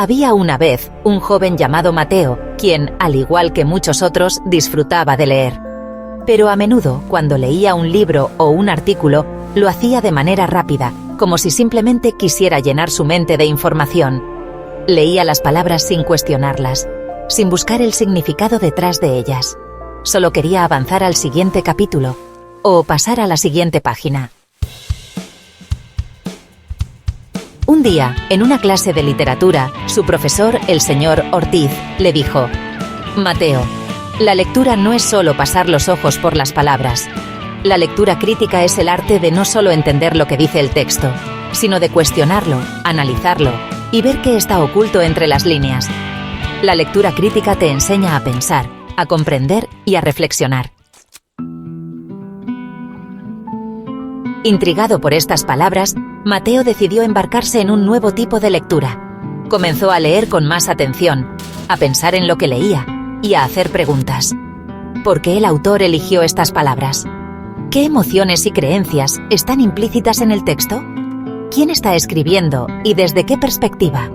Había una vez un joven llamado Mateo, quien, al igual que muchos otros, disfrutaba de leer. Pero a menudo, cuando leía un libro o un artículo, lo hacía de manera rápida, como si simplemente quisiera llenar su mente de información. Leía las palabras sin cuestionarlas, sin buscar el significado detrás de ellas. Solo quería avanzar al siguiente capítulo, o pasar a la siguiente página. Un día, en una clase de literatura, su profesor, el señor Ortiz, le dijo: «Mateo, la lectura no es solo pasar los ojos por las palabras. La lectura crítica es el arte de no solo entender lo que dice el texto, sino de cuestionarlo, analizarlo y ver qué está oculto entre las líneas. La lectura crítica te enseña a pensar, a comprender y a reflexionar». Intrigado por estas palabras, Mateo decidió embarcarse en un nuevo tipo de lectura. Comenzó a leer con más atención, a pensar en lo que leía y a hacer preguntas. ¿Por qué el autor eligió estas palabras? ¿Qué emociones y creencias están implícitas en el texto? ¿Quién está escribiendo y desde qué perspectiva?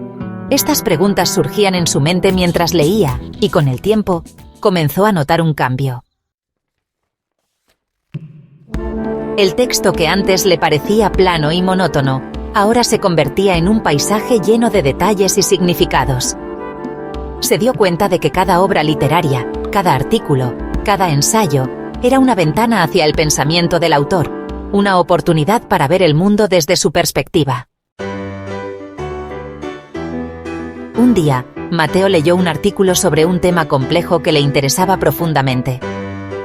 Estas preguntas surgían en su mente mientras leía y, con el tiempo, comenzó a notar un cambio. El texto que antes le parecía plano y monótono, ahora se convertía en un paisaje lleno de detalles y significados. Se dio cuenta de que cada obra literaria, cada artículo, cada ensayo, era una ventana hacia el pensamiento del autor, una oportunidad para ver el mundo desde su perspectiva. Un día, Mateo leyó un artículo sobre un tema complejo que le interesaba profundamente.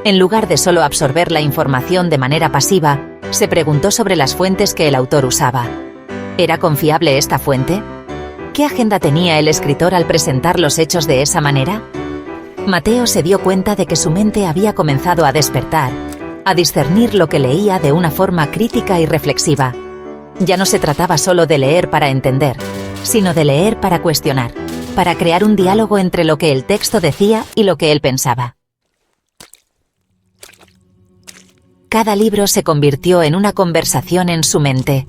En lugar de solo absorber la información de manera pasiva, se preguntó sobre las fuentes que el autor usaba. ¿Era confiable esta fuente? ¿Qué agenda tenía el escritor al presentar los hechos de esa manera? Mateo se dio cuenta de que su mente había comenzado a despertar, a discernir lo que leía de una forma crítica y reflexiva. Ya no se trataba solo de leer para entender, sino de leer para cuestionar, para crear un diálogo entre lo que el texto decía y lo que él pensaba. Cada libro se convirtió en una conversación en su mente.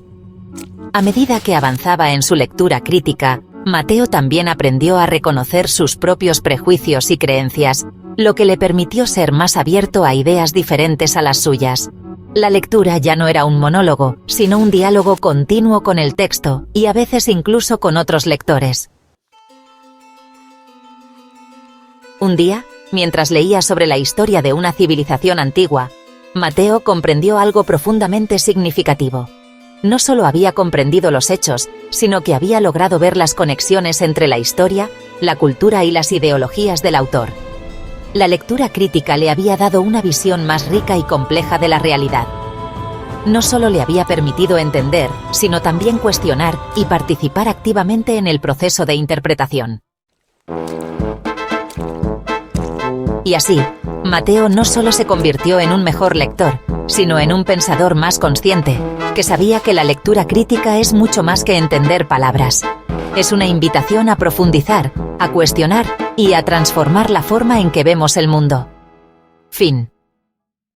A medida que avanzaba en su lectura crítica, Mateo también aprendió a reconocer sus propios prejuicios y creencias, lo que le permitió ser más abierto a ideas diferentes a las suyas. La lectura ya no era un monólogo, sino un diálogo continuo con el texto, y a veces incluso con otros lectores. Un día, mientras leía sobre la historia de una civilización antigua, Mateo comprendió algo profundamente significativo. No solo había comprendido los hechos, sino que había logrado ver las conexiones entre la historia, la cultura y las ideologías del autor. La lectura crítica le había dado una visión más rica y compleja de la realidad. No solo le había permitido entender, sino también cuestionar y participar activamente en el proceso de interpretación. Y así, Mateo no solo se convirtió en un mejor lector, sino en un pensador más consciente, que sabía que la lectura crítica es mucho más que entender palabras. Es una invitación a profundizar, a cuestionar y a transformar la forma en que vemos el mundo. Fin.